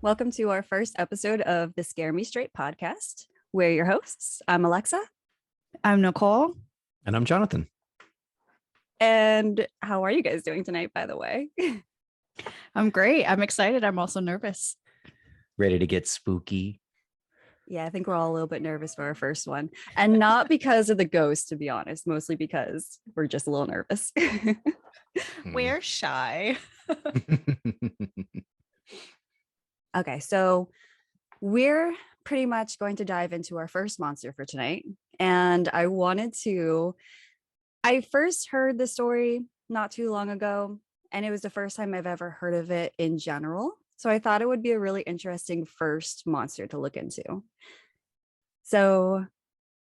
Welcome to our first episode of the Scare Me Straight podcast. We're your hosts. I'm Alexa. I'm Nichole. And I'm Jonathan. And how are you guys doing tonight, by the way? I'm great. I'm excited. I'm also nervous. Ready to get spooky? Yeah, I think we're all a little bit nervous for our first one. And not because of the ghost, to be honest, mostly because we're just a little nervous. We're shy. Okay, so we're pretty much going to dive into our first monster for tonight. And I first heard the story not too long ago, and it was the first time I've ever heard of it in general. So I thought it would be a really interesting first monster to look into. So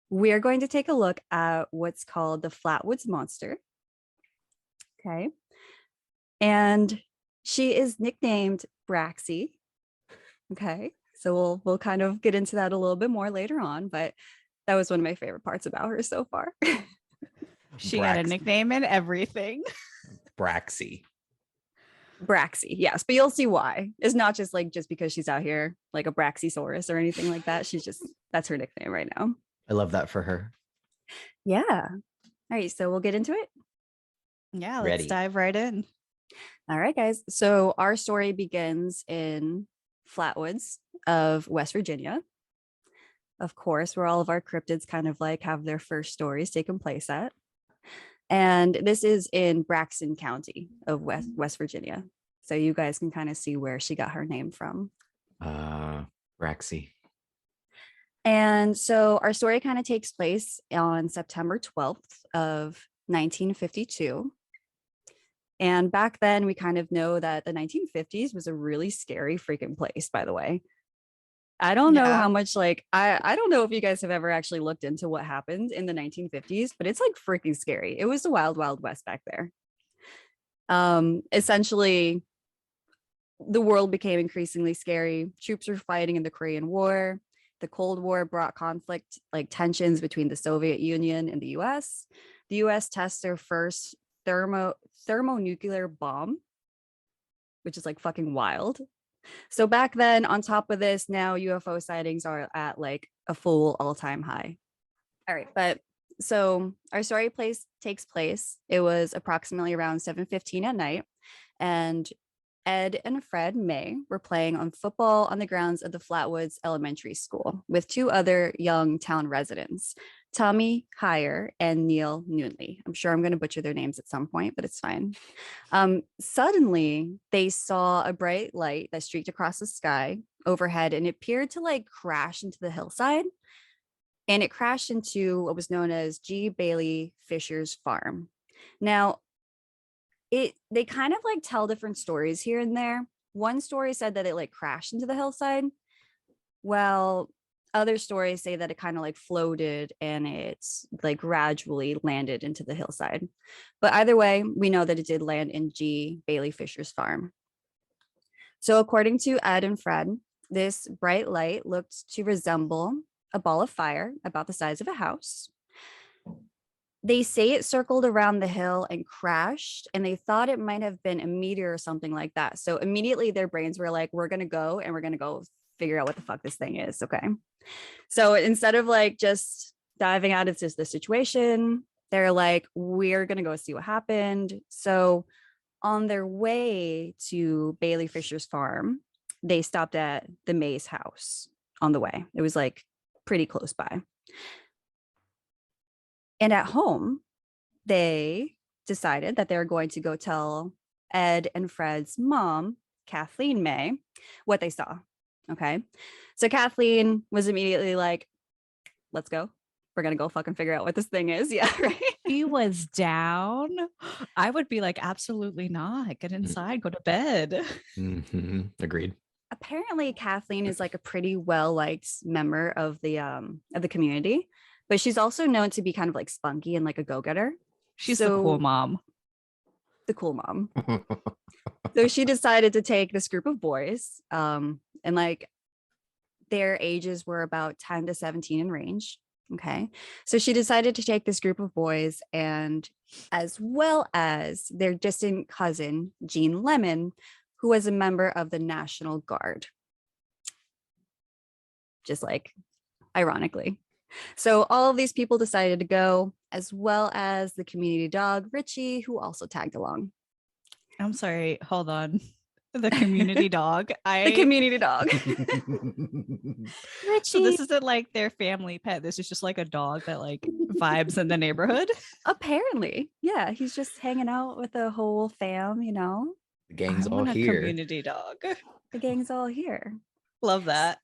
we're going to take a look at what's called the Flatwoods Monster. Okay. And she is nicknamed Braxy. Okay. So we'll kind of get into that a little bit more later on, but that was one of my favorite parts about her so far. She got a nickname and everything. Braxy. Braxy, yes, but you'll see why. It's not just because she's out here like a Braxysaurus or anything like that. That's her nickname right now. I love that for her. Yeah. All right, so we'll get into it. Yeah, let's Ready. dive right in. All right, guys. So our story begins in Flatwoods of West Virginia. Of course, where all of our cryptids kind of have their first stories taking place at. And this is in Braxton County of West Virginia. So you guys can kind of see where she got her name from. Braxy. And so our story kind of takes place on September 12th of 1952. And back then, we kind of know that the 1950s was a really scary freaking place, by the way. I don't know how much I don't know if you guys have ever actually looked into what happened in the 1950s, but it's freaking scary. It was the wild, wild west back there. Essentially, the world became increasingly scary. Troops were fighting in the Korean War. The Cold War brought conflict, tensions between the Soviet Union and the US. The US tests their first thermonuclear bomb, which is fucking wild. So back then, on top of this, now UFO sightings are at a full all-time high. All right, but so our story takes place. It was approximately around 7:15 at night, and Ed and Fred May were playing on football on the grounds of the Flatwoods Elementary School with two other young town residents, Tommy Heyer and Neil Noonley. I'm sure I'm going to butcher their names at some point, but it's fine. Suddenly, they saw a bright light that streaked across the sky overhead, and it appeared to crash into the hillside. And it crashed into what was known as G. Bailey Fisher's farm. Now, they kind of tell different stories here and there. One story said that it crashed into the hillside. Well, other stories say that it kind of floated and it's gradually landed into the hillside. But either way, we know that it did land in G. Bailey Fisher's farm. So according to Ed and Fred, this bright light looked to resemble a ball of fire about the size of a house. They say it circled around the hill and crashed, and they thought it might have been a meteor or something like that. So immediately their brains were we're going to go figure out what the fuck this thing is. Okay. So instead of just diving out into the situation, they're we're going to go see what happened. So on their way to Bailey Fisher's farm, they stopped at the Mays house on the way. It was pretty close by. And at home, they decided that they were going to go tell Ed and Fred's mom, Kathleen May, what they saw. Okay. So Kathleen was immediately let's go. We're going to go fucking figure out what this thing is. Yeah. Right. He was down. I would be absolutely not. Get inside, go to bed. Mm-hmm. Agreed. Apparently, Kathleen is a pretty well-liked member of the community, but she's also known to be kind of spunky and a go-getter. She's the cool mom. The cool mom. So she decided to take this group of boys, and their ages were about 10 to 17 in range. Okay. So she decided to take this group of boys and as well as their distant cousin, Jean Lemon, who was a member of the National Guard. just like ironically. So all of these people decided to go, as well as the community dog, Richie, who also tagged along. I'm sorry. Hold on. The community dog. The community dog. Richie. So this isn't like their family pet. This is just like a dog that like vibes in the neighborhood. Apparently. Yeah. He's just hanging out with the whole fam, you know? The gang's I all want a here. community dog. The gang's all here. Love that.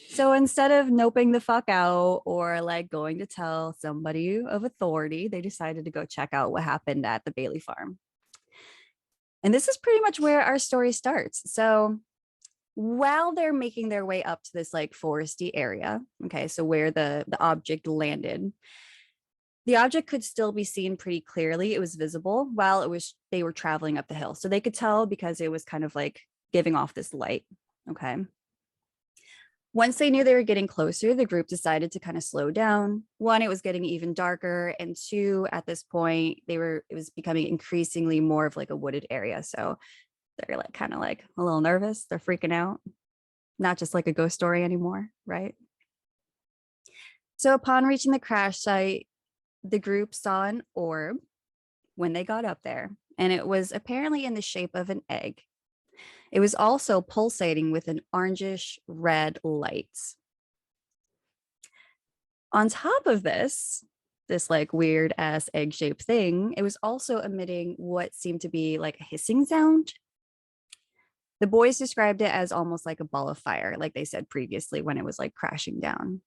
So instead of noping the fuck out or like going to tell somebody of authority, they decided to go check out what happened at the Bailey farm. And this is pretty much where our story starts. So while they're making their way up to this like foresty area, okay, so where the object landed, the object could still be seen pretty clearly. It was visible while they were traveling up the hill. So they could tell because it was kind of like giving off this light. Okay. Once they knew they were getting closer, the group decided to kind of slow down. One, it was getting even darker, and two, at this point, it was becoming increasingly more of like a wooded area. So they're like kind of like a little nervous. They're freaking out. Not just like a ghost story anymore, right? So upon reaching the crash site, the group saw an orb when they got up there, and it was apparently in the shape of an egg. It was also pulsating with an orangish red light. On top of this like weird ass egg-shaped thing, it was also emitting what seemed to be like a hissing sound. The boys described it as almost like a ball of fire, like they said previously when it was like crashing down.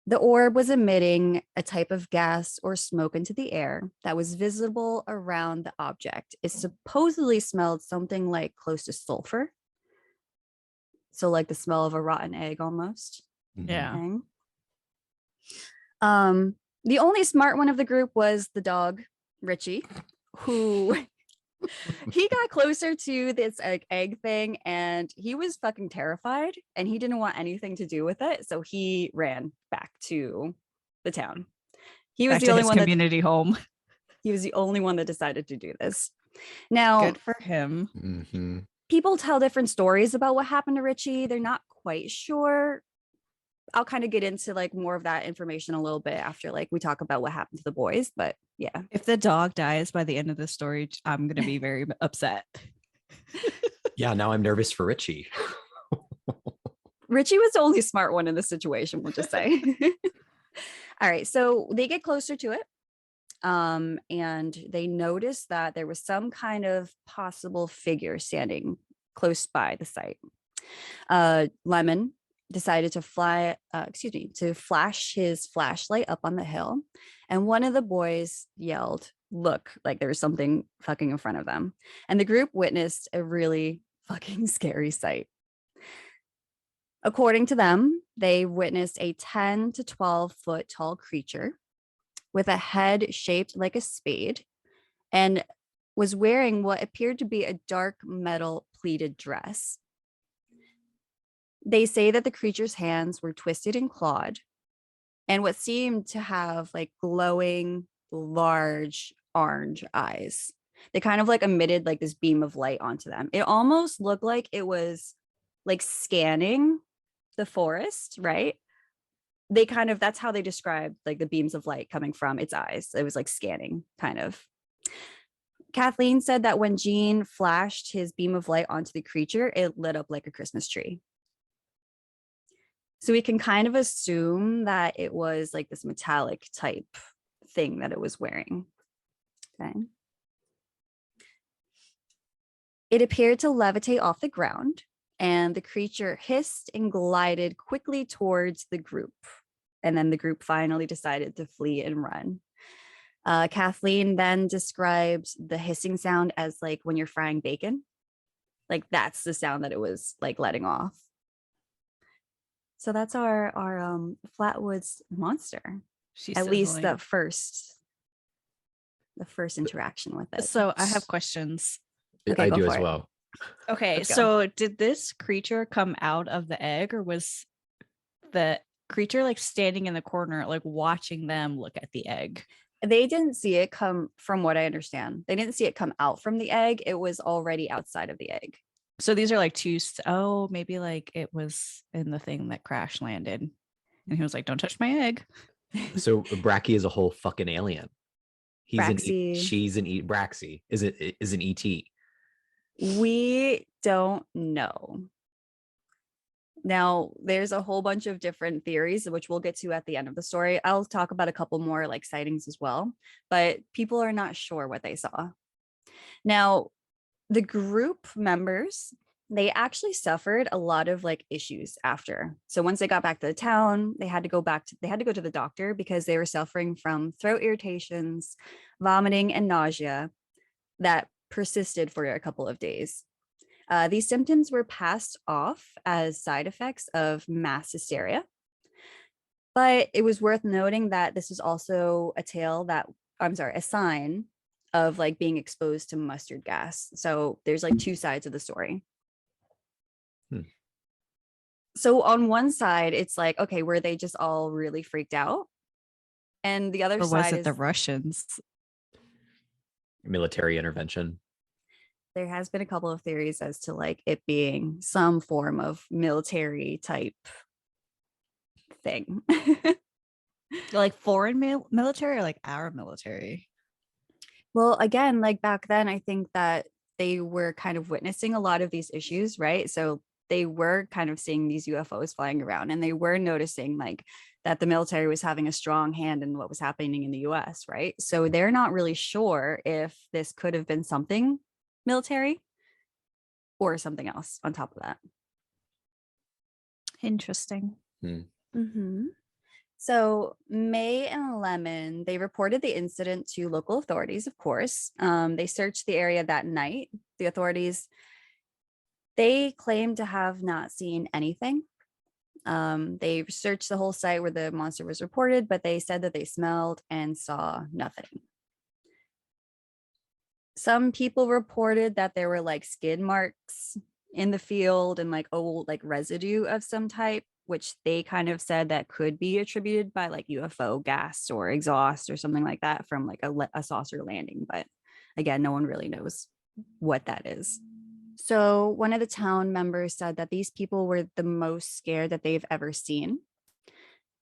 The orb was emitting a type of gas or smoke into the air that was visible around the object. It supposedly smelled something like close to sulfur. So like the smell of a rotten egg almost. Yeah. Okay. The only smart one of the group was the dog, Richie, who he got closer to this egg thing and he was fucking terrified and he didn't want anything to do with it. So he ran back to the town. He was Back the to only his one community home. he was the only one that decided to do this. Now, Good for him. Mm-hmm. people tell different stories about what happened to Richie. They're not quite sure. I'll kind of get into like more of that information a little bit after like we talk about what happened to the boys, but yeah. If the dog dies by the end of the story, I'm going to be very upset. Yeah, now I'm nervous for Richie. Richie was the only smart one in this situation, we'll just say. All right, so they get closer to it. And they noticed that there was some kind of possible figure standing close by the site. Lemon decided to flash his flashlight up on the hill, and one of the boys yelled, "Look!" like there was something fucking in front of them, and the group witnessed a really fucking scary sight. According to them, they witnessed a 10 to 12 foot tall creature with a head shaped like a spade and was wearing what appeared to be a dark metal pleated dress. They say that the creature's hands were twisted and clawed, and what seemed to have like glowing, large orange eyes. They kind of like emitted like this beam of light onto them. It almost looked like it was like scanning the forest, right? That's how they described like the beams of light coming from its eyes. It was like scanning kind of. Kathleen said that when Gene flashed his beam of light onto the creature, it lit up like a Christmas tree. So we can kind of assume that it was like this metallic type thing that it was wearing. Okay. It appeared to levitate off the ground, and the creature hissed and glided quickly towards the group. And then the group finally decided to flee and run. Kathleen then describes the hissing sound as like when you're frying bacon. Like that's the sound that it was like letting off. So that's our Flatwoods Monster. She's At least sizzling. the first interaction with it. So I have questions. Okay, I go do for as it. well. Okay, Let's go. so did this creature come out of the egg, or was the creature like standing in the corner, like watching them look at the egg? They didn't see it come, from what I understand. They didn't see it come out from the egg. It was already outside of the egg. So these are like oh, maybe like it was in the thing that crash landed. And he was like, don't touch my egg. So Bracky is a whole fucking alien. Braxy. She's an Braxy. Is an ET. We don't know. Now, there's a whole bunch of different theories, which we'll get to at the end of the story. I'll talk about a couple more like sightings as well, but people are not sure what they saw. Now, the group members, they actually suffered a lot of like issues after. So once they got back to the town, they had to go to the doctor because they were suffering from throat irritations, vomiting, and nausea that persisted for a couple of days. These symptoms were passed off as side effects of mass hysteria. But it was worth noting that this is also a sign of like being exposed to mustard gas. So there's like two sides of the story. So on one side, it's like, okay, were they just all really freaked out? And the other Or was side it the is Russians? Military intervention. there has been a couple of theories as to like it being some form of military type thing. Like foreign military or like our military? Well, again, like back then, I think that they were kind of witnessing a lot of these issues, right? So they were kind of seeing these UFOs flying around and they were noticing like that the military was having a strong hand in what was happening in the US, right? So they're not really sure if this could have been something military or something else on top of that. Interesting. Mm-hmm. So May and Lemon, they reported the incident to local authorities, of course. They searched the area that night. The authorities, they claimed to have not seen anything. They searched the whole site where the monster was reported, but they said that they smelled and saw nothing. Some people reported that there were like skid marks in the field and like old like residue of some type, which they kind of said that could be attributed by like UFO gas or exhaust or something like that from like a saucer landing. But again, no one really knows what that is. So one of the town members said that these people were the most scared that they've ever seen.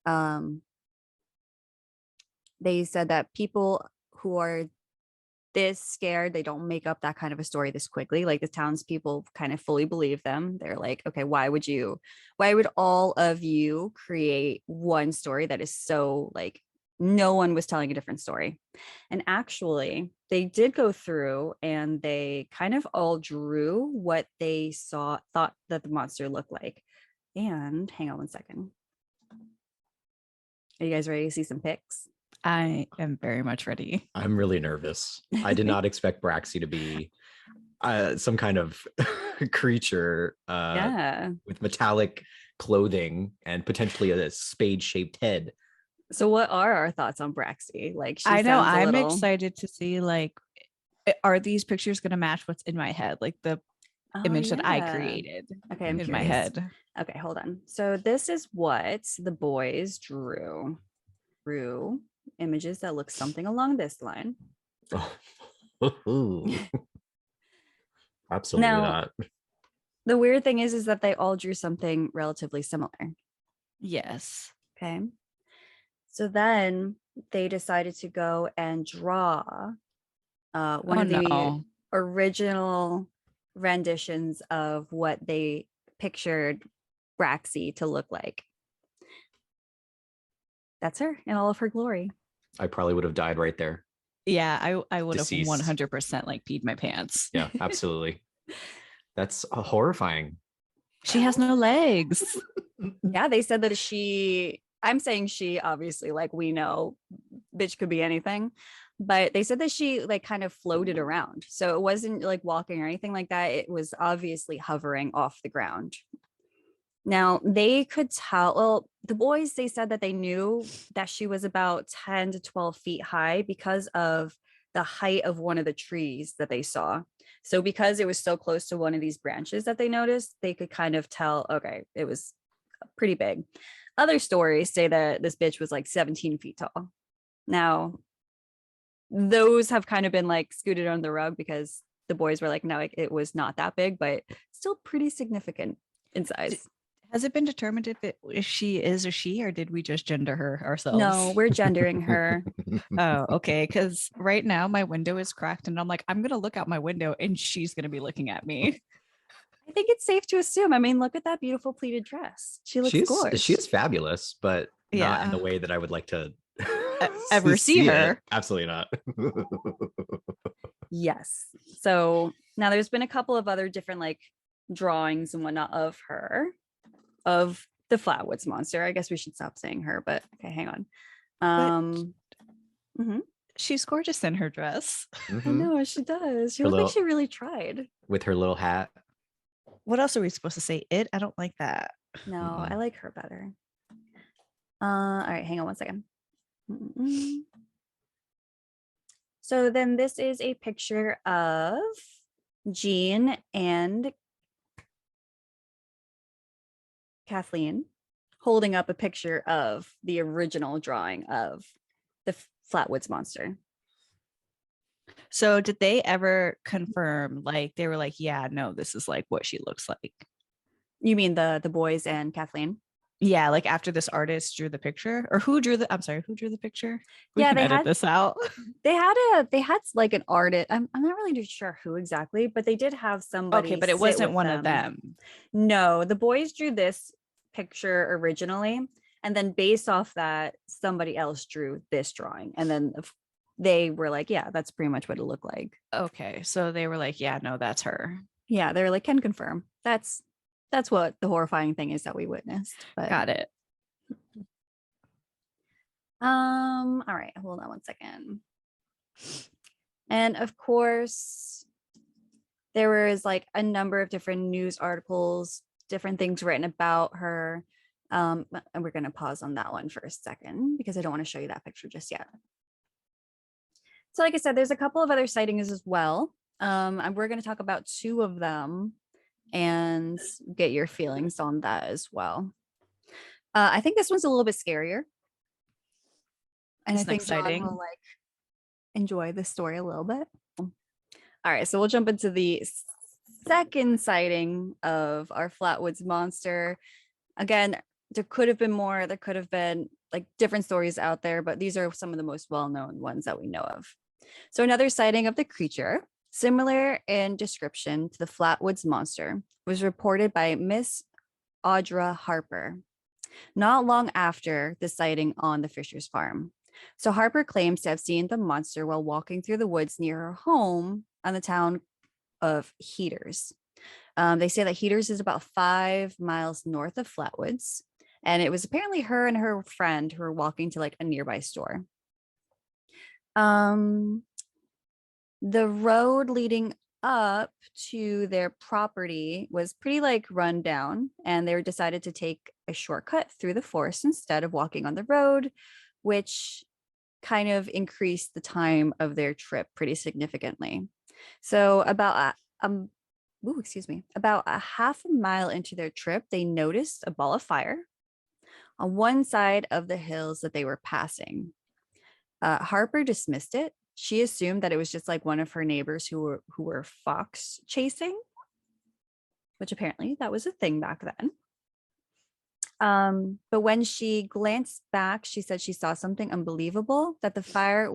They said that people who are this scared, they don't make up that kind of a story this quickly. Like the townspeople kind of fully believe them. They're like, okay, why would all of you create one story that is so like no one was telling a different story? And actually, they did go through and they kind of all drew what they thought that the monster looked like. And hang on one second. Are you guys ready to see some pics? I am very much ready. I'm really nervous. I did not expect Braxy to be some kind of creature with metallic clothing and potentially a spade-shaped head. So what are our thoughts on Braxy? Like, I know I'm excited to see like, are these pictures going to match what's in my head? Like the image that I created in my head. Okay, hold on. So this is what the boys drew images that look something along this line. Absolutely not. The weird thing is that they all drew something relatively similar. Yes. Okay. So then they decided to go and draw one of the original renditions of what they pictured Braxy to look like. That's her in all of her glory. I probably would have died right there. Yeah, I would Deceased. have 100% like peed my pants. Yeah, absolutely. That's horrifying. She has no legs. Yeah, they said that I'm saying she, obviously, like we know, bitch could be anything. But they said that she like kind of floated around. So it wasn't like walking or anything like that. It was obviously hovering off the ground. Now they could tell, well, the boys, they said that they knew that she was about 10 to 12 feet high because of the height of one of the trees that they saw. So because it was so close to one of these branches that they noticed, they could kind of tell, okay, it was pretty big. Other stories say that this bitch was like 17 feet tall. Now, those have kind of been like scooted under the rug because the boys were like, no, it was not that big, but still pretty significant in size. Has it been determined if she is a she, or did we just gender her ourselves? No, we're gendering her. Oh, okay. Because right now my window is cracked and I'm like, I'm going to look out my window and she's going to be looking at me. I think it's safe to assume. I mean, look at that beautiful pleated dress. She looks gorgeous. She is fabulous, but not in the Yeah. way that I would like to Ever see her. it. Absolutely not. Yes. So now there's been a couple of other different like drawings and whatnot of her, of the Flatwoods Monster. I guess we should stop saying her, but okay, hang on. She's gorgeous in her dress. I know she does. She looks like she really tried with her little hat. What else are we supposed to say? I don't like that. No, I like her better. All right, hang on one second. So then this is a picture of Jean and Kathleen holding up a picture of the original drawing of the Flatwoods Monster. So did they ever confirm, like they were like, yeah, no, this is like what she looks like? You mean the boys and Kathleen? Yeah, like after this artist drew the picture, or who drew the picture? We yeah, can edit this out. They had like an artist. I'm not really sure who exactly, but they did have somebody. Okay, but it wasn't one of them. No, the boys drew this picture originally, and then based off that, somebody else drew this drawing, and then they were like, yeah, that's pretty much what it looked like. Okay, so they were like, yeah, no, that's her. Yeah, they were like, can confirm. That's what the horrifying thing is that we witnessed. But got it. All right, hold on one second. And of course, there was like a number of different news articles, different things written about her. And we're going to pause on that one for a second because I don't want to show you that picture just yet. So like I said, there's a couple of other sightings as well. And we're going to talk about two of them and get your feelings on that as well. I think this one's a little bit scarier. And I think John will like enjoy the story a little bit. All right, so we'll jump into the second sighting of our Flatwoods Monster. Again, there could have been more. There could have been like different stories out there, but these are some of the most well-known ones that we know of. So another sighting of the creature, similar in description to the Flatwoods Monster, was reported by Miss Audra Harper not long after the sighting on the Fisher's farm. So Harper claims to have seen the monster while walking through the woods near her home on the town of Heaters. They say that Heaters is about 5 miles north of Flatwoods, and it was apparently her and her friend who were walking to like a nearby store. The road leading up to their property was pretty like run down, and they decided to take a shortcut through the forest instead of walking on the road, which kind of increased the time of their trip pretty significantly. So about about a half a mile into their trip, they noticed a ball of fire on one side of the hills that they were passing. Harper dismissed it. She assumed that it was just like one of her neighbors who were fox chasing, which apparently that was a thing back then. But when she glanced back, she said she saw something unbelievable, that the fire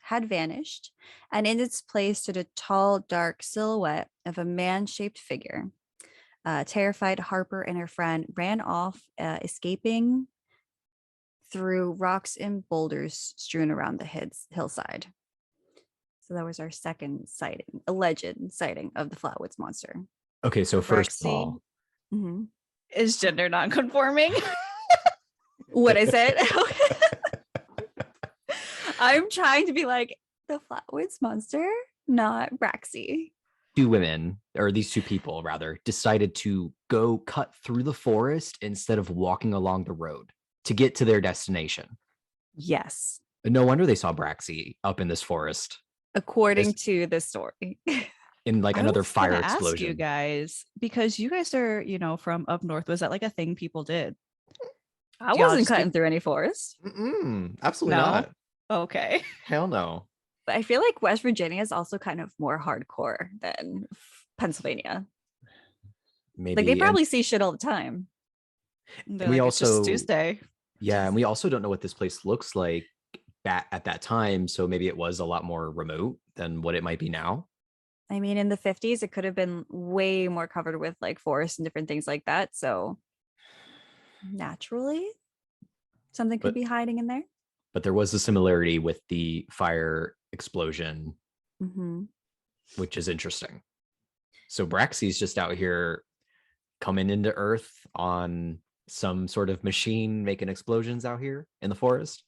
had vanished, and in its place stood a tall, dark silhouette of a man-shaped figure. Terrified, Harper and her friend ran off, escaping through rocks and boulders strewn around the hillside. So that was our second sighting, alleged sighting of the Flatwoods Monster. Okay, so first of all, is gender non-conforming. What I said. I'm trying to be like the Flatwoods Monster, not Braxy. Two women, or these two people rather, decided to go cut through the forest instead of walking along the road to get to their destination. Yes. No wonder they saw Braxy up in this forest. According to the story. In like another fire explosion. Ask you guys, because you guys are, from up north. Was that like a thing people did? I wasn't cutting through any forest. Absolutely not. Okay. Hell no. But I feel like West Virginia is also kind of more hardcore than Pennsylvania. Like they Maybe. And probably see shit all the time. They're we like, it's just also, Tuesday. yeah, and we also don't know what this place looks like at that time. So maybe it was a lot more remote than what it might be now. I mean, in the 50s, it could have been way more covered with like forests and different things like that. So naturally, something could But be hiding in there. but there was a similarity with the fire explosion, Mm-hmm. which is interesting. So Braxy's just out here coming into Earth on some sort of machine making explosions out here in the forest.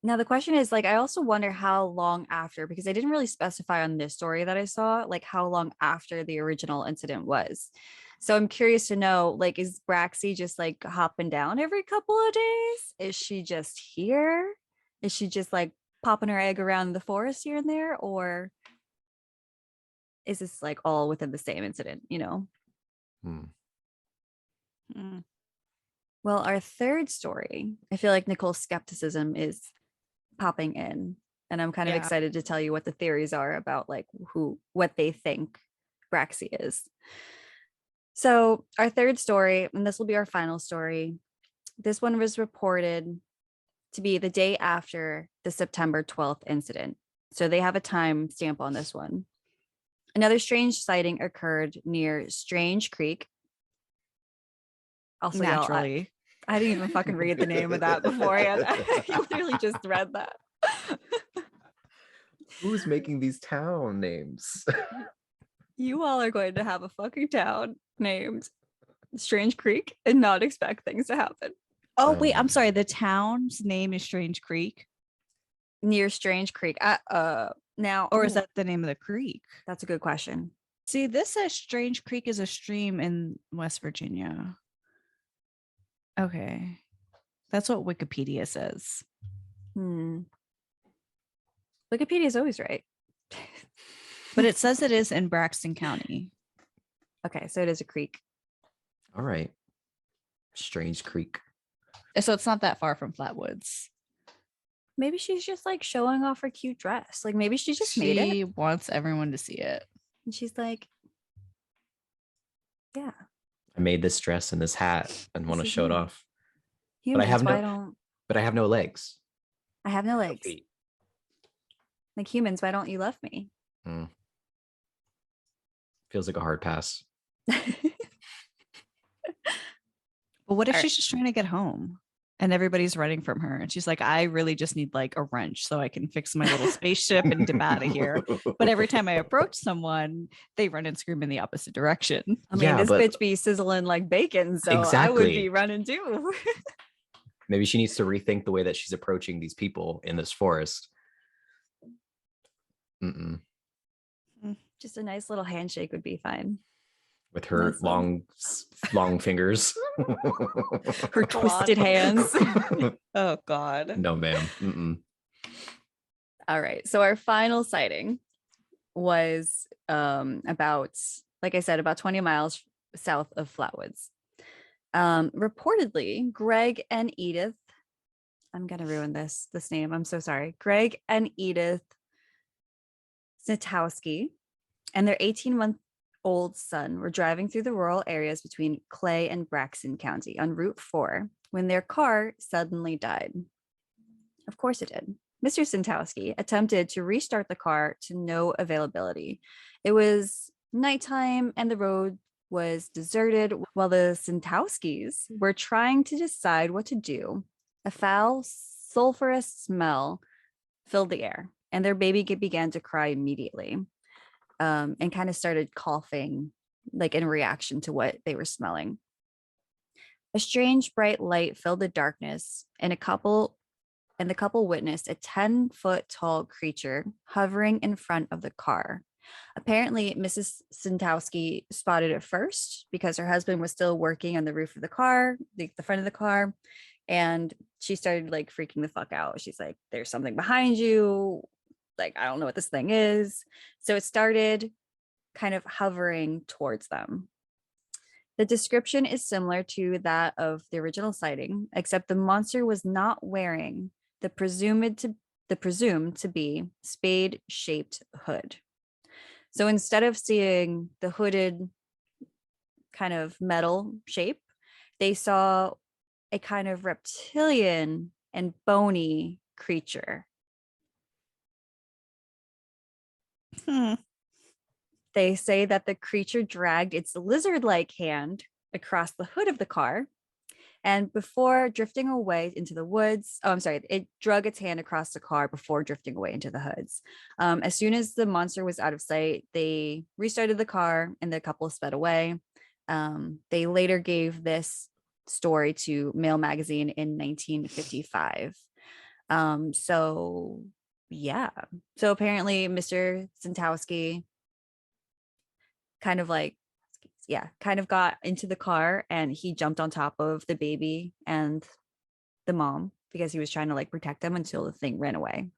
Now, the question is like, I also wonder how long after, because I didn't really specify on this story that I saw, like how long after the original incident was. So I'm curious to know, like, is Braxy just like hopping down every couple of days? Is she just here? Is she just like popping her egg around the forest here and there? Or is this like all within the same incident, you know? Hmm. Mm. Well, our third story, I feel like Nicole's skepticism is popping in. And I'm kind of Yeah. excited to tell you what the theories are about like what they think Braxy is. So our third story, and this will be our final story. This one was reported to be the day after the September 12th incident. So they have a time stamp on this one. Another strange sighting occurred near Strange Creek. Also, y'all, Naturally. I didn't even fucking read the name of that beforehand. I literally just read that. Who's making these town names? You all are going to have a fucking town named Strange Creek and not expect things to happen. Oh, wait, I'm sorry. The town's name is Strange Creek. Near Strange Creek. Now, Or is that the name of the creek? that's a good question. See, this says Strange Creek is a stream in West Virginia. Okay. That's what Wikipedia says. Wikipedia is always right. But it says it is in Braxton County. Okay, so it is a creek. All right. Strange Creek. So it's not that far from Flatwoods. Maybe she's just like showing off her cute dress. Like maybe she just made it. She wants everyone to see it. And she's like, yeah. I made this dress and this hat and want to This is show it me. off. Humans, I have why no- don't But I have no legs. I have no No legs? feet. Like humans, why don't you love me? Feels like a hard pass. But what if All she's just trying to get home and everybody's running from her? And she's like, I really just need like a wrench so I can fix my little spaceship and dip out of here. But every time I approach someone, they run and scream in the opposite direction. I mean, Yeah, this but- bitch be sizzling like bacon, so I would Exactly. be running too. Maybe she needs to rethink the way that she's approaching these people in this forest. Mm-mm. Just a nice little handshake would be fine. With her Nice one. long fingers. Her twisted hands. Oh, God. No, ma'am. Mm-mm. All right. So our final sighting was about, like I said, about 20 miles south of Flatwoods. Reportedly, Greg and Edith, I'm gonna ruin this name. I'm so sorry. Greg and Edith Znatowski and their 18-month-old son were driving through the rural areas between Clay and Braxton County on Route 4 when their car suddenly died. Of course it did. Mr. Sintowski attempted to restart the car to no availability. It was nighttime and the road was deserted while the Sintowskis were trying to decide what to do. A foul, sulfurous smell filled the air, and their baby began to cry immediately and kind of started coughing, like in reaction to what they were smelling. A strange bright light filled the darkness, and the couple witnessed a 10-foot tall creature hovering in front of the car. Apparently, Mrs. Sintowski spotted it first because her husband was still working on the roof of the car, the front of the car, and she started like freaking the fuck out. She's like, there's something behind you. Like, I don't know what this thing is. So it started kind of hovering towards them. The description is similar to that of the original sighting, except the monster was not wearing the presumed the presumed to be spade-shaped hood. So instead of seeing the hooded kind of metal shape, they saw a kind of reptilian and bony creature. They say that the creature dragged its lizard-like hand across the hood of the car, and before drifting away into the woods, it drug its hand across the car before drifting away into the hoods. As soon as the monster was out of sight, they restarted the car and the couple sped away. They later gave this story to Mail magazine in 1955. So yeah. So apparently Mr. Zentowski kind of got into the car and he jumped on top of the baby and the mom because he was trying to like protect them until the thing ran away.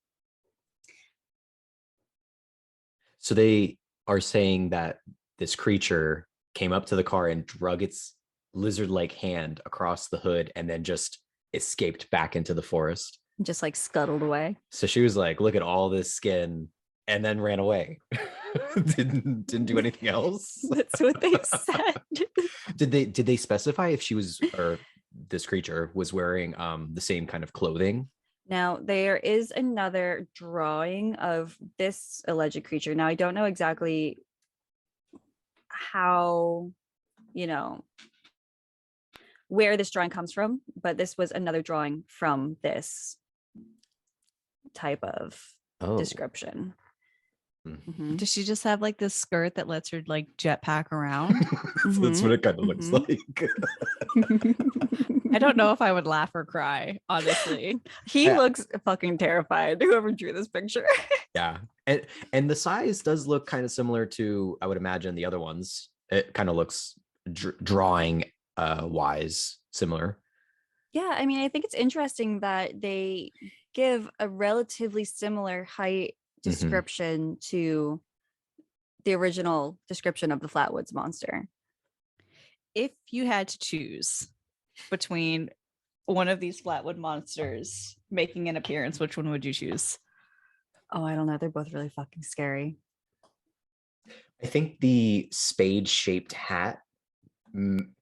So they are saying that this creature came up to the car and drug its lizard-like hand across the hood and then just escaped back into the forest. Just like scuttled away. So she was like, look at all this skin, and then ran away. didn't do anything else. That's what they said. Did they specify if she was, or this creature was wearing the same kind of clothing? Now there is another drawing of this alleged creature. Now I don't know exactly how, where this drawing comes from, but this was another drawing from this type of description. Mm-hmm. Does she just have like this skirt that lets her like jetpack around? That's what it kind of looks like. I don't know if I would laugh or cry, honestly. He looks fucking terrified, whoever drew this picture. Yeah. And the size does look kind of similar to, I would imagine, the other ones. It kind of looks drawing wise similar. Yeah, I mean, I think it's interesting that they give a relatively similar height description to the original description of the Flatwoods Monster. If you had to choose between one of these Flatwood monsters making an appearance, which one would you choose? Oh, I don't know. They're both really fucking scary. I think the spade-shaped hat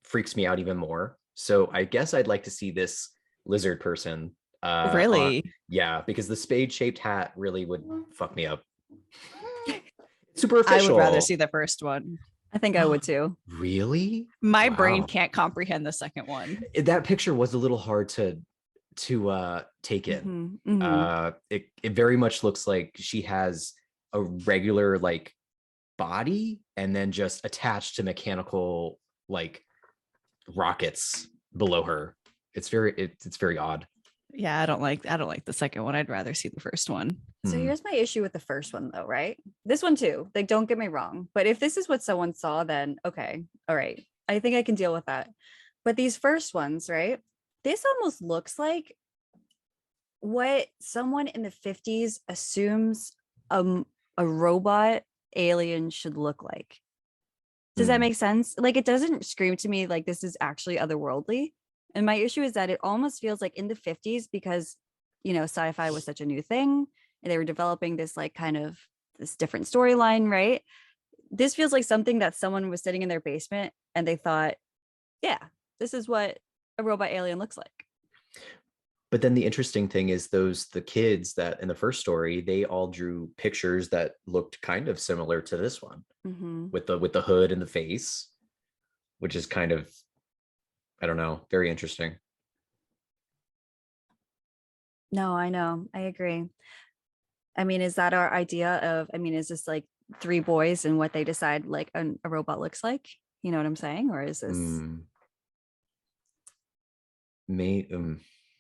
freaks me out even more. So I guess I'd like to see this lizard person. Really? Yeah, because the spade-shaped hat really would fuck me up. Superficial. I would rather see the first one. I think I would too. Really? My brain can't comprehend the second one. That picture was a little hard to take in. It very much looks like she has a regular like body and then just attached to mechanical like rockets below her. It's very odd. Yeah, I don't like the second one. I'd rather see the first one. So here's my issue with the first one though, right? This one too. Like, don't get me wrong, but if this is what someone saw, then okay, all right, I think I can deal with that. But these first ones, right? This almost looks like what someone in the 50s assumes a robot alien should look like. Does that make sense? Like, it doesn't scream to me like this is actually otherworldly. And my issue is that it almost feels like in the 50s, because, sci-fi was such a new thing and they were developing this like kind of this different storyline, right? This feels like something that someone was sitting in their basement and they thought, yeah, this is what a robot alien looks like. But then the interesting thing is the kids that in the first story, they all drew pictures that looked kind of similar to this one with the hood and the face, which is kind of, I don't know, very interesting. No, I know. I agree. I mean, is that our idea of, is this like three boys and what they decide like a robot looks like? You know what I'm saying? Or is this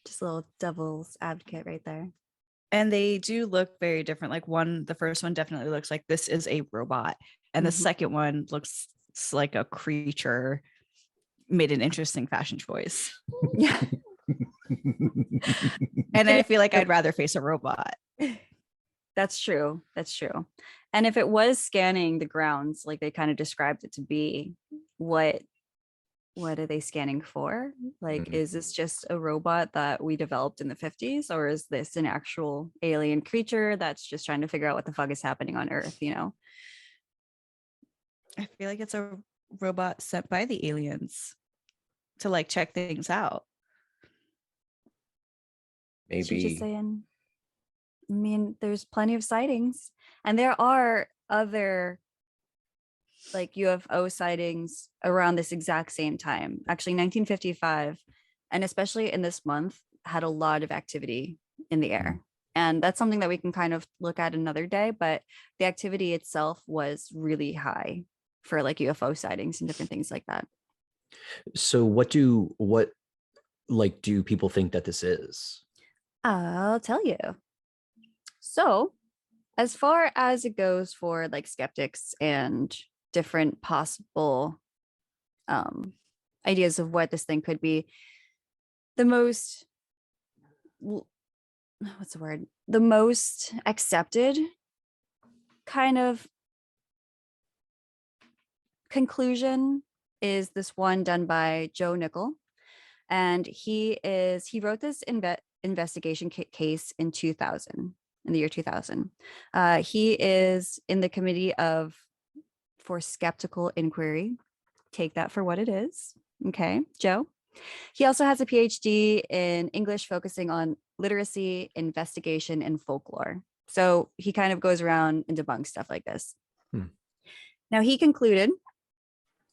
just a little devil's advocate right there? And they do look very different. Like the first one definitely looks like this is a robot. And the second one looks like a creature. Made an interesting fashion choice. Yeah. And I feel like I'd rather face a robot. That's true. And if it was scanning the grounds, like they kind of described it to be, what what are they scanning for? Like, is this just a robot that we developed in the 50s, or is this an actual alien creature that's just trying to figure out what the fuck is happening on Earth, you know? I feel like it's a robot sent by the aliens to like check things out. She's just Maybe. saying, I mean, there's plenty of sightings, and there are other like UFO sightings around this exact same time. Actually, 1955, and especially in this month, had a lot of activity in the air. And that's something that we can kind of look at another day, but the activity itself was really high for like UFO sightings and different things like that. So what like do people think that this is? I'll tell you. So, as far as it goes for like skeptics and different possible um, ideas of what this thing could be, the most what's the word? The most accepted kind of conclusion is this one done by Joe Nichole, and he wrote this investigation case in 2000, in the year 2000. He is in the committee for skeptical inquiry. Take that for what it is. Okay, Joe. He also has a PhD in English, focusing on literacy, investigation, and folklore. So he kind of goes around and debunks stuff like this. Now, he concluded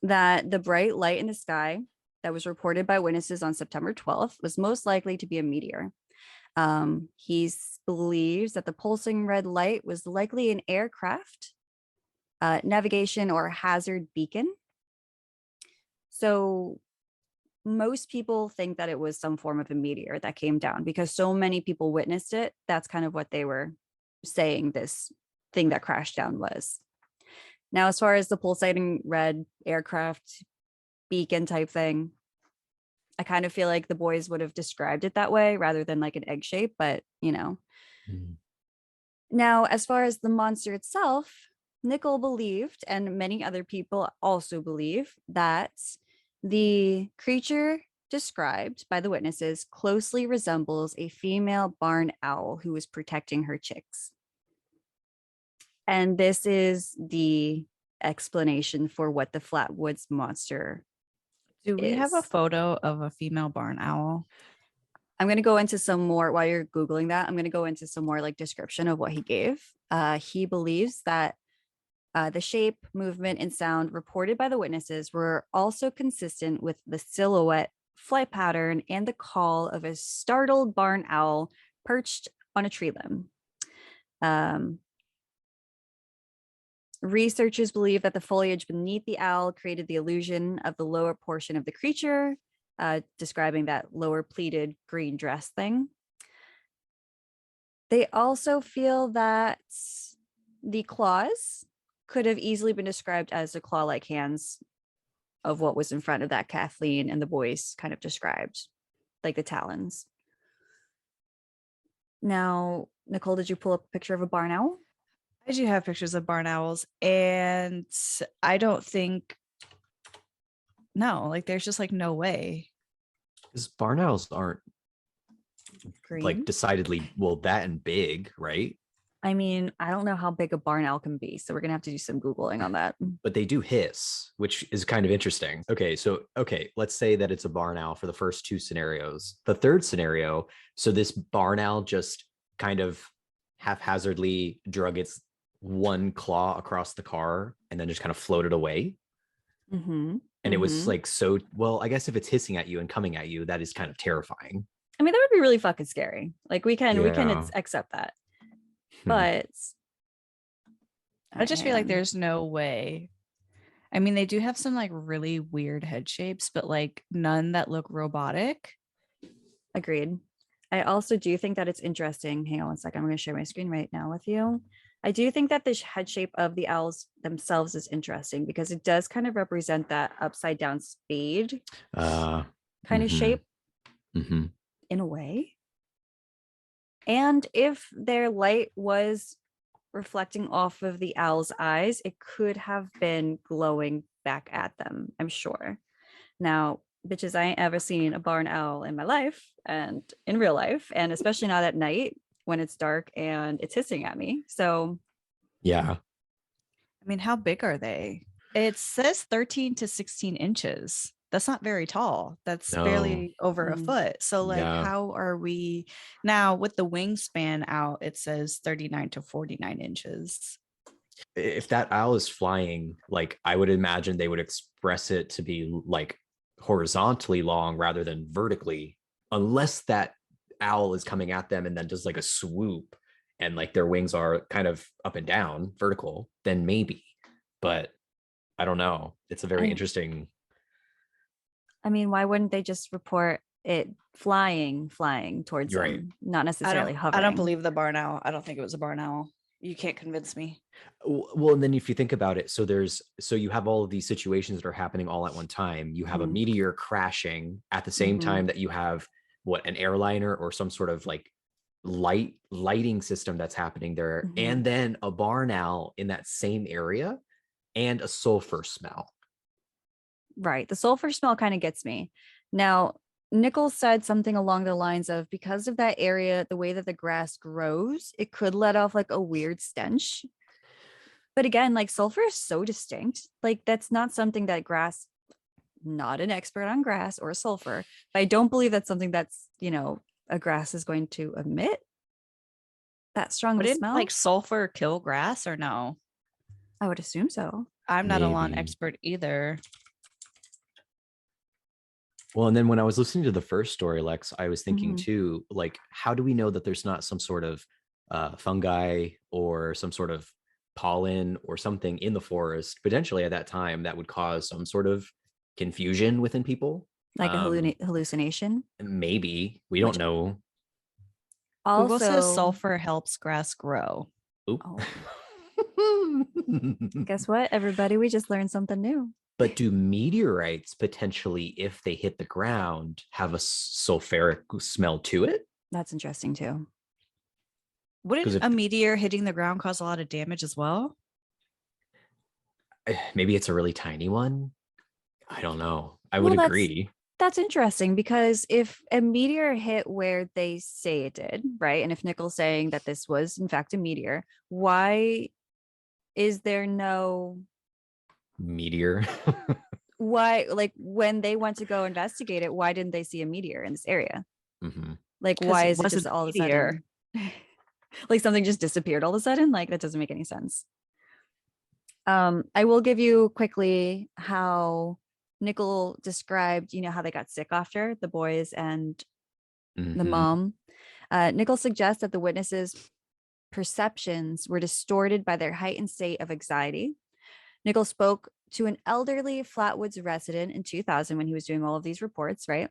that the bright light in the sky that was reported by witnesses on September 12th was most likely to be a meteor. He believes that the pulsing red light was likely an aircraft, navigation, or hazard beacon. So most people think that it was some form of a meteor that came down because so many people witnessed it. That's kind of what they were saying this thing that crashed down was. Now, as far as the pulsating red aircraft beacon type thing, I kind of feel like the boys would have described it that way rather than like an egg shape, but you know. Now, as far as the monster itself, Nichole believed, and many other people also believe, that the creature described by the witnesses closely resembles a female barn owl who was protecting her chicks. And this is the explanation for what the Flatwoods Monster Do we have a is. photo of a female barn owl? I'm going to go into some more, while you're Googling that, I'm going to go into some more like description of what he gave. He believes that the shape, movement, and sound reported by the witnesses were also consistent with the silhouette, flight pattern, and the call of a startled barn owl perched on a tree limb. Researchers believe that the foliage beneath the owl created the illusion of the lower portion of the creature, describing that lower pleated green dress thing. They also feel that the claws could have easily been described as the claw-like hands of what was in front of that Kathleen and the boys kind of described, like the talons. Now, Nichole, did you pull up a picture of a barn owl? I do have pictures of barn owls, and I don't think, no, like there's just like no way. Because barn owls aren't Green? like decidedly that and big, right? I mean, I don't know how big a barn owl can be, so we're gonna have to do some Googling on that. But they do hiss, which is kind of interesting. Okay, let's say that it's a barn owl for the first two scenarios. The third scenario, so this barn owl just kind of haphazardly drug its one claw across the car and then just kind of floated away. And it was like, so, well, I guess if it's hissing at you and coming at you, that is kind of terrifying. I mean, that would be really fucking scary. Like we can accept that. But I just feel like there's no way. I mean, they do have some like really weird head shapes, but like none that look robotic. Agreed. I also do think that it's interesting. Hang on one second. I'm going to share my screen right now with you. I do think that the head shape of the owls themselves is interesting because it does kind of represent that upside down spade kind of shape in a way. And if their light was reflecting off of the owl's eyes, it could have been glowing back at them, I'm sure. Now, bitches, I ain't ever seen a barn owl in my life and in real life, and especially not at night when it's dark and it's hissing at me. So Yeah. I mean, how big are they? It says 13 to 16 inches. That's not very tall. That's No. barely over a foot. So, like, Yeah. how are we now with the wingspan out? It says 39 to 49 inches. If that owl is flying, like I would imagine they would express it to be like horizontally long rather than vertically, unless that owl is coming at them and then does like a swoop and like their wings are kind of up and down vertical, then maybe. But I don't know. It's a very interesting. I mean, why wouldn't they just report it flying towards You're right. them, not necessarily hovering? I don't believe the barn owl. I don't think it was a barn owl. You can't convince me. Well, and then if you think about it, so you have all of these situations that are happening all at one time. You have a meteor crashing at the same time that you have an airliner or some sort of like lighting system that's happening there, and then a barn owl in that same area and a sulfur smell. Right. The sulfur smell kind of gets me. Now, Nichole said something along the lines of, because of that area, the way that the grass grows, it could let off like a weird stench. But again, like sulfur is so distinct. Like that's not something that grass, not an expert on grass or sulfur, but I don't believe that's something that's, a grass is going to emit that strong of a Wouldn't smell. like sulfur kill grass or no? I would assume so. I'm not a lawn Maybe. expert either. Well, and then when I was listening to the first story, Lex, I was thinking too, like, how do we know that there's not some sort of fungi or some sort of pollen or something in the forest potentially at that time that would cause some sort of confusion within people? Like a hallucination? Maybe. We don't know. Google says Also, sulfur helps grass grow. Oop. guess what, everybody? We just learned something new. But do meteorites potentially, if they hit the ground, have a sulfuric smell to it? That's interesting too. Wouldn't a meteor hitting the ground cause a lot of damage as well? Maybe it's a really tiny one. I don't know. I would agree. That's interesting, because if a meteor hit where they say it did, right? And if Nichole's saying that this was in fact a meteor, why is there no meteor? Why, like when they went to go investigate it, why didn't they see a meteor in this area? Like, why is it just all of a sudden like something just disappeared all of a sudden? Like that doesn't make any sense. I will give you quickly how Nichole described, how they got sick after, the boys and the mom. Nichole suggests that the witnesses' perceptions were distorted by their heightened state of anxiety. Nichole spoke to an elderly Flatwoods resident in 2000 when he was doing all of these reports, right?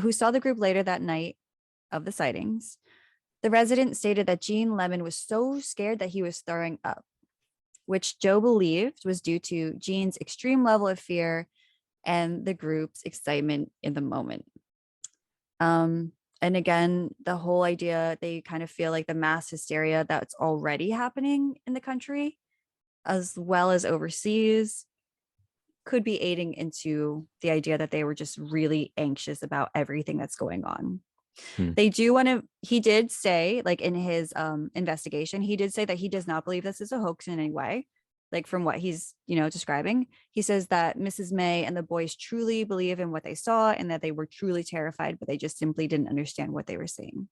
Who saw the group later that night of the sightings. The resident stated that Gene Lemon was so scared that he was throwing up, which Joe believed was due to Gene's extreme level of fear and the group's excitement in the moment. And again, the whole idea, they kind of feel like the mass hysteria that's already happening in the country, as well as overseas, could be aiding into the idea that they were just really anxious about everything that's going on. They do want to, he did say, like in his investigation, he did say that he does not believe this is a hoax in any way. Like from what he's, describing, he says that Mrs. May and the boys truly believe in what they saw and that they were truly terrified, but they just simply didn't understand what they were seeing.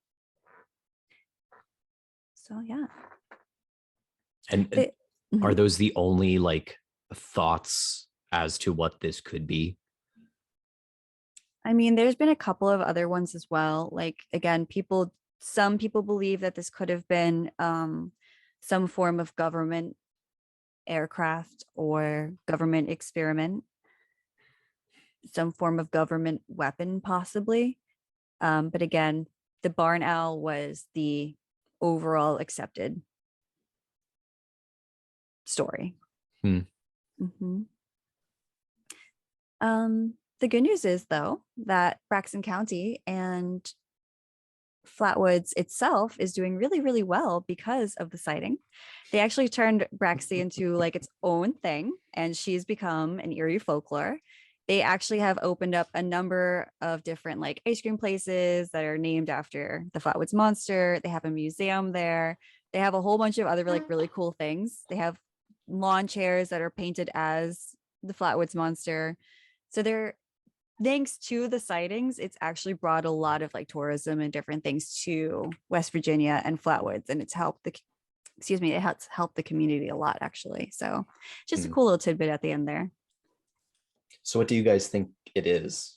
So, yeah. And are those the only like thoughts as to what this could be? I mean, there's been a couple of other ones as well. Like, again, some people believe that this could have been some form of government aircraft or government experiment, some form of government weapon, possibly. But again, the barn owl was the overall accepted story. The good news is, though, that Braxton County and Flatwoods itself is doing really, really well because of the sighting. They actually turned Braxie into like its own thing, and she's become an Erie folklore. They actually have opened up a number of different like ice cream places that are named after the Flatwoods Monster. They have a museum there. They have a whole bunch of other like really cool things. They have lawn chairs that are painted as the Flatwoods Monster. So they're thanks to the sightings, it's actually brought a lot of like tourism and different things to West Virginia and Flatwoods, and it's helped the it has helped the community a lot actually. So just a cool little tidbit at the end there. So what do you guys think it is?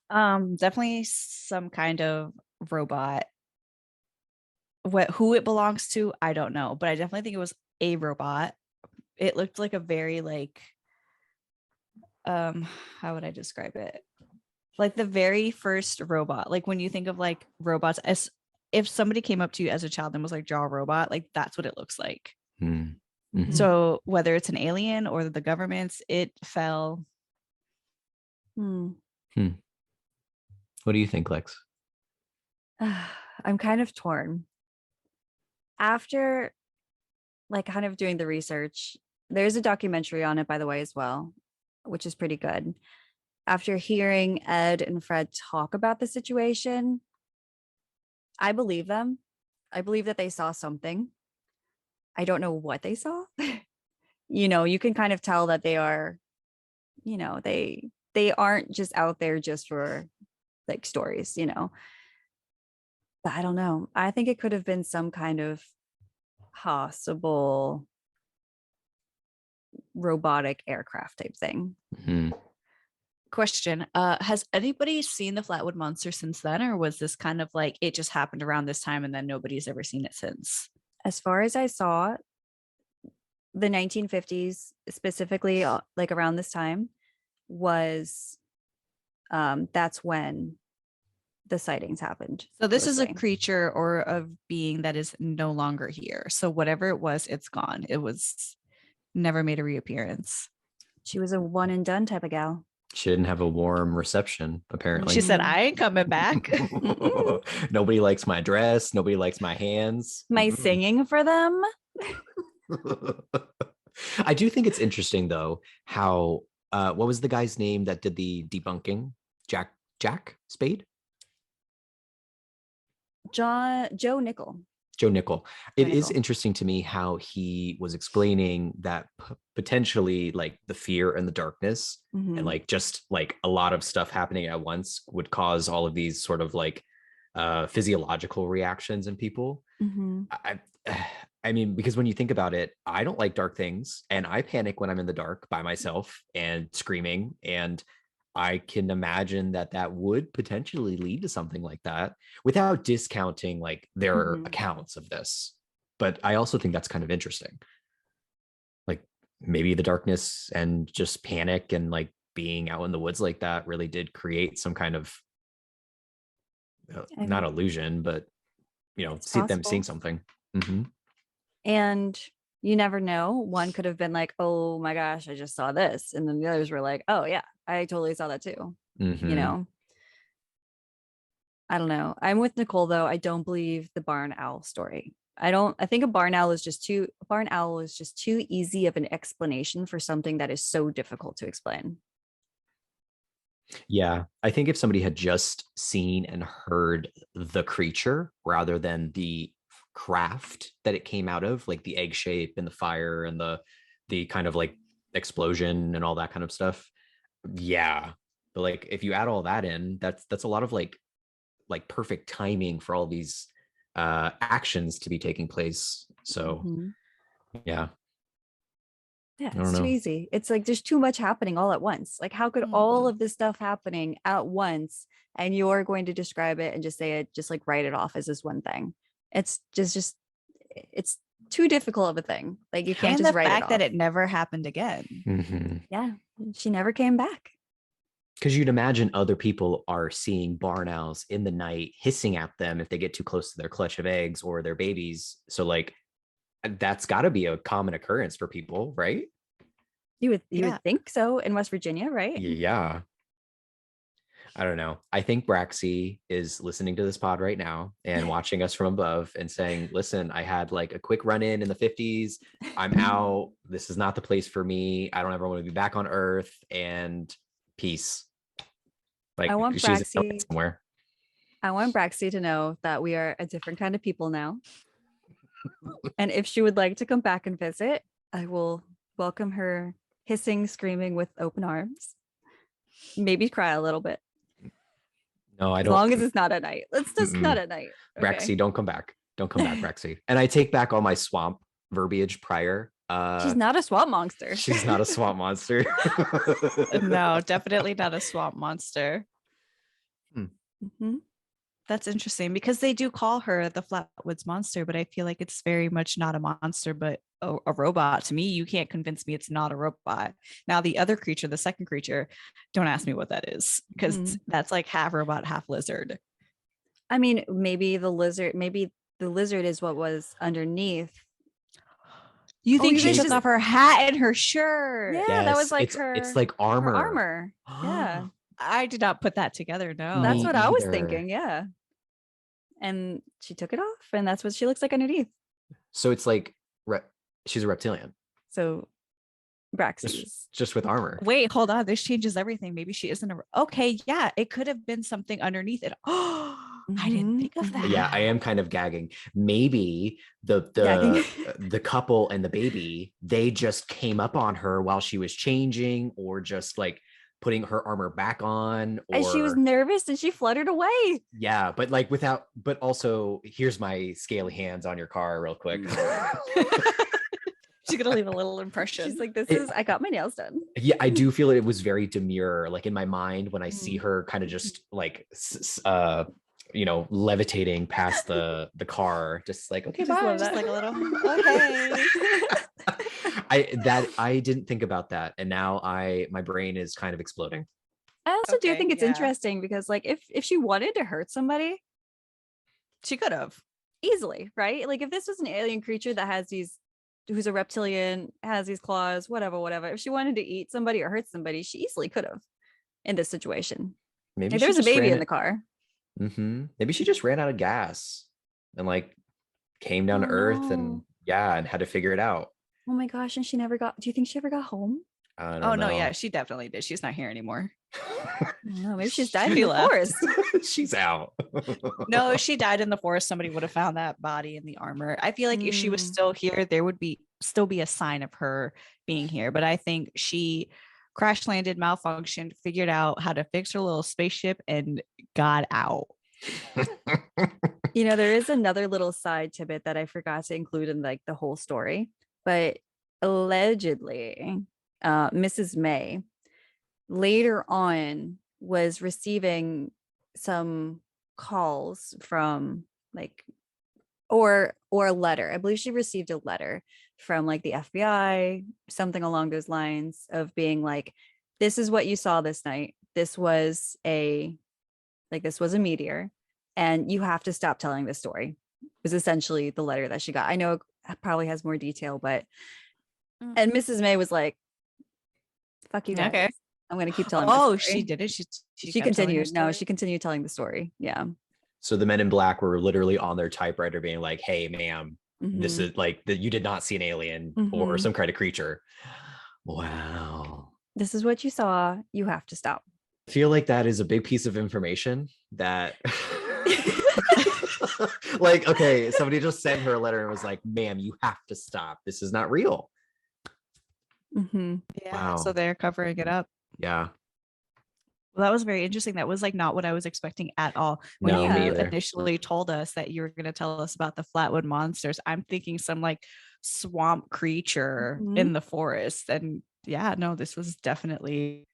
Definitely some kind of robot. Who it belongs to, I don't know, but I definitely think it was a robot. It looked like a very like how would I describe it? Like the very first robot. Like when you think of like robots, as if somebody came up to you as a child and was like, draw a robot, like that's what it looks like. Mm-hmm. So whether it's an alien or the government's, it fell. What do you think, Lex? I'm kind of torn. After like kind of doing the research, there's a documentary on it, by the way, as well, which is pretty good. After hearing Ed and Fred talk about the situation, I believe them. I believe that they saw something. I don't know what they saw. You can kind of tell that they are, they aren't just out there just for like stories, But I don't know. I think it could have been some kind of possible robotic aircraft type thing. Mm-hmm. Question, has anybody seen the Flatwood Monster since then, or was this kind of like it just happened around this time and then nobody's ever seen it since? As far as I saw, the 1950s, specifically like around this time, was that's when the sightings happened. So this is a creature or a being that is no longer here. So whatever it was, it's gone. It was never made a reappearance. She was a one and done type of gal. She didn't have a warm reception, apparently. She said, I ain't coming back. Nobody likes my dress. Nobody likes my hands. My singing for them. I do think it's interesting, though, how, what was the guy's name that did the debunking? Jack Spade? Joe Nichole. Joe Nichole. It is interesting to me how he was explaining that potentially like the fear and the darkness and like just like a lot of stuff happening at once would cause all of these sort of like physiological reactions in people. I mean, because when you think about it, I don't like dark things and I panic when I'm in the dark by myself and screaming, and I can imagine that would potentially lead to something like that without discounting like their accounts of this. But I also think that's kind of interesting. Like maybe the darkness and just panic and like being out in the woods like that really did create some kind of not illusion, but see them seeing something. And you never know. One could have been like, oh my gosh, I just saw this. And then the others were like, oh yeah, I totally saw that too. I don't know. I'm with Nichole though. I don't believe the barn owl story. I think a barn owl is just too easy of an explanation for something that is so difficult to explain. Yeah, I think if somebody had just seen and heard the creature rather than the craft that it came out of, like the egg shape and the fire and the kind of like explosion and all that kind of stuff. Yeah, but like if you add all that in, that's a lot of like perfect timing for all these actions to be taking place. So yeah. Yeah, it's too easy. It's like there's too much happening all at once. Like how could all of this stuff happening at once and you're going to describe it and just say it, just like write it off as this one thing? It's just it's too difficult of a thing. Like you can't just write it off. The fact that it never happened again. Yeah, she never came back. Because you'd imagine other people are seeing barn owls in the night hissing at them if they get too close to their clutch of eggs or their babies. So like that's got to be a common occurrence for people, right? You would think so in West Virginia, right? Yeah. I don't know. I think Braxy is listening to this pod right now and watching us from above and saying, listen, I had like a quick run in the 50s. I'm out. This is not the place for me. I don't ever want to be back on Earth, and peace. Like I want she's Braxy. somewhere. I want Braxy to know that we are a different kind of people now. And if she would like to come back and visit, I will welcome her hissing, screaming with open arms. Maybe cry a little bit. No, I As don't. long as it's not at night. Let's just Mm-mm. not at night. Okay? Braxy, don't come back. Don't come back, Braxy. And I take back all my swamp verbiage prior. She's not a swamp monster. She's not a swamp monster. No, definitely not a swamp monster. Mm-hmm. That's interesting because they do call her the Flatwoods Monster, but I feel like it's very much not a monster, but a robot. To me, you can't convince me it's not a robot. Now, the other creature, the second creature, don't ask me what that is, because that's like half robot, half lizard. I mean, maybe the lizard is what was underneath. You think she think took off her hat and her shirt? Yeah, Yes, that was like it's like armor. her armor. Yeah. I did not put that together. No. That's Me what I was either. thinking. Yeah. And she took it off, and that's what she looks like underneath. So it's like she's a reptilian. So Braxy's. Just with armor. Wait, hold on. This changes everything. Maybe she isn't a. Okay, yeah, it could have been something underneath it. Oh, I didn't think of that. Yeah, I am kind of gagging. Maybe the couple and the baby, they just came up on her while she was changing, or just like putting her armor back on, or And she was nervous and she fluttered away. yeah, but like but also here's my scaly hands on your car real quick. She's gonna leave a little impression. She's like, I got my nails done. Yeah, I do feel it was very demure, like in my mind when I see her kind of just like levitating past the car, just like, okay, Just bye. love Just that. like a little okay. I didn't think about that, and now my brain is kind of exploding. I also do Okay, think it's yeah. interesting because, like, if she wanted to hurt somebody, She could have. easily, right? Like, if this was an alien creature that has who's a reptilian, has these claws, whatever. If she wanted to eat somebody or hurt somebody, she easily could have in this situation. Maybe Like, there was a she just baby ran in the car. Maybe she just ran out of gas and like came down to Earth and had to figure it out. Oh my gosh! And she never got. Do you think she ever got home? I don't Oh know. no, yeah, she definitely did. She's not here anymore. No, maybe she's died in She the left. forest. She's out. No, if she died in the forest, somebody would have found that body in the armor. I feel like if she was still here, there would still be a sign of her being here. But I think she crash landed, malfunctioned, figured out how to fix her little spaceship, and got out. There is another little side tidbit that I forgot to include in like the whole story, but allegedly, Mrs. May later on was receiving some calls from like or a letter. I believe she received a letter from like the FBI, something along those lines of being like, this is what you saw this night. This was a meteor, and you have to stop telling this story. Was essentially the letter that she got. I know it probably has more detail, but and Mrs. May was like, fuck you guys. Okay. I'm gonna keep telling. Oh, she did it. She continued. kept telling her No, story? she continued telling the story. Yeah. So the men in black were literally on their typewriter being like, hey, ma'am, this Mhm. is like that you did not see an alien or Mhm. some kind of creature. Wow. This is what you saw. You have to stop. I feel like that is a big piece of information that like, okay, somebody just sent her a letter and was like, ma'am, you have to stop. This is not real. Mhm. Yeah. Wow. So they're covering it up. Yeah. Well, that was very interesting. That was like not what I was expecting at all. When No, you me either. initially told us that you were going to tell us about the Flatwood Monsters, I'm thinking some like swamp creature in the forest. And yeah, no, this was definitely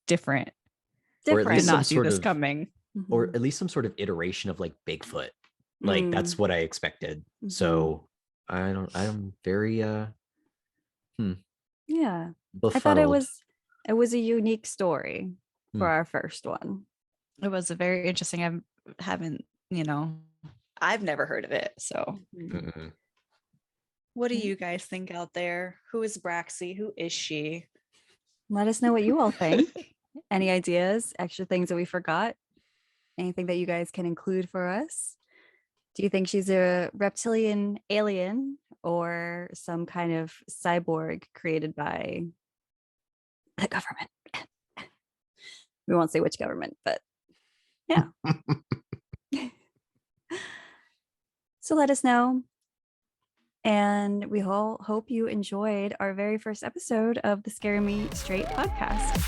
different. Or at Did least not some see sort this of coming. or at least some sort of iteration of like Bigfoot. Like that's what I expected. Mhm. So I'm very Yeah. befuddled. I thought it was a unique story for our first one. It was a very interesting. I've never heard of it. So Mm-mm. what do you guys think out there? Who is Braxy? Who is she? Let us know what you all think. Any ideas, extra things that we forgot? Anything that you guys can include for us? Do you think she's a reptilian alien or some kind of cyborg created by the government? We won't say which government, but yeah. So let us know. And we all hope you enjoyed our very first episode of the Scare Me Straight podcast.